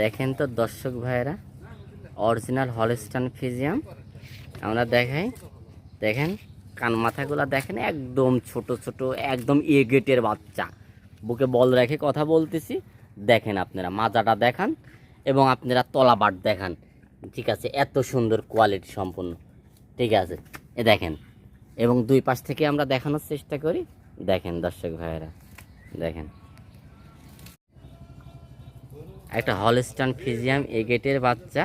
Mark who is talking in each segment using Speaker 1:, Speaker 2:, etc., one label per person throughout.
Speaker 1: দেখেন তো দর্শক ভাইয়েরা, অরিজিনাল হলস্টাইন ফ্রিজিয়ান আমরা দেখাই। দেখেন কান মাথাগুলা দেখেন, একদম ছোট ছোট, একদম এ গেটের বাচ্চা। বুকে বল রেখে কথা বলতেছি। দেখেন আপনারা মাজাটা দেখান এবং আপনারা তলাবাট দেখান। ঠিক আছে, এত সুন্দর কোয়ালিটি সম্পূর্ণ। ঠিক আছে, এ দেখেন। এবং দুই পাশ থেকে আমরা দেখানোর চেষ্টা করি। দেখেন দর্শক ভাইয়েরা, দেখেন একটা হলস্টাইন ফ্রিজিয়ান এ গেটের বাচ্চা।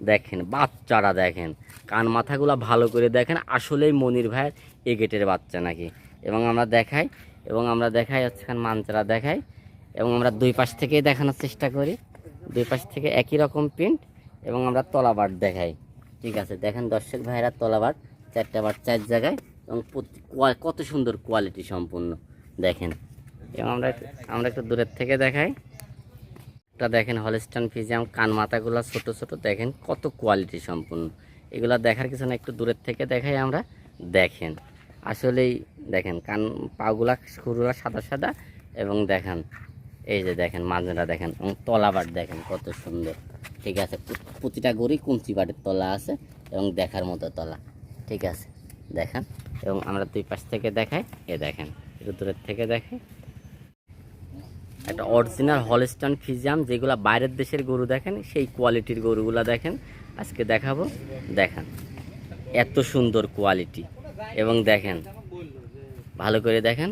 Speaker 1: দেখেন বাচ্চারা দেখেন, কান মাথাগুলো ভালো করে দেখেন, আসলেই মনির ভাইয়ের এ গেটের বাচ্চা নাকি। এবং আমরা দেখাই হচ্ছে মানচারা দেখাই। এবং আমরা দুই পাশ থেকেই দেখানোর চেষ্টা করি। দুই পাশ থেকে একই রকম প্রিন্ট। এবং আমরা তলাবাট দেখাই। ঠিক আছে, দেখেন দর্শক ভাইয়েরা, তলাবাট চারটা বাট চার জায়গায়। এবং কত সুন্দর কোয়ালিটি সম্পূর্ণ দেখেন। এবং আমরা একটু দূরের থেকে দেখাই। এটা দেখেন হলস্টাইন ফ্রিজিয়ান, কান মাথাগুলো ছোট ছোট, দেখেন কত কোয়ালিটি সম্পূর্ণ। এগুলো দেখার কিছু না, একটু দূরের থেকে দেখাই আমরা। দেখেন আসলেই দেখেন কান পাগুলা খুরুলা সাদা সাদা। এবং দেখেন এই যে দেখেন মাঝেরা দেখেন, এবং তলাবাট দেখেন কত সুন্দর। ঠিক আছে, প্রতিটা গড়ি কুঞ্চি বাটের তলা আছে এবং দেখার মতো তলা। ঠিক আছে, দেখেন। এবং আমরা দুই পাশ থেকে দেখাই। এ দেখেন একটু দূরের থেকে দেখাই। একটা অরিজিনাল হলস্টাইন ফ্রিজিয়ান, যেগুলো বাইরের দেশের গরু দেখেন সেই কোয়ালিটির গরুগুলো দেখেন আজকে দেখাবো। দেখেন এত সুন্দর কোয়ালিটি। এবং দেখেন ভালো করে দেখেন।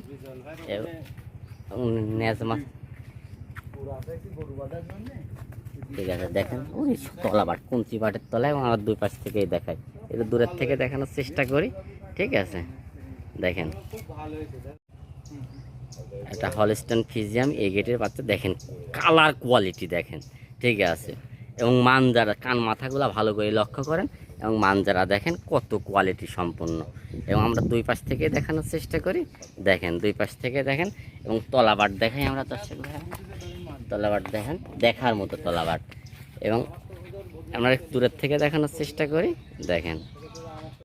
Speaker 1: ঠিক আছে, দেখেন ওই তলাবাট কুঞ্চি বাটের তলায়। এবং আমার দুই পাশ থেকেই দেখাই, একটু দূরের থেকে দেখানোর চেষ্টা করি। ঠিক আছে, দেখেন একটা হলস্টাইন ফ্রিজিয়ান এ গেটের বাচ্চা। দেখেন কালার কোয়ালিটি দেখেন। ঠিক আছে, এবং মানজারা কান মাথাগুলো ভালো করে লক্ষ্য করেন। এবং মানজারা দেখেন কত কোয়ালিটি সম্পূর্ণ। এবং আমরা দুই পাশ থেকে দেখানোর চেষ্টা করি। দেখেন দুই পাশ থেকে দেখেন। এবং তলাবাট দেখাই আমরা দর্শক ভাই, তলাবাট দেখেন দেখার মতো তলাবাট। এবং আমরা একটু দূরের থেকে দেখানোর চেষ্টা করি। দেখেন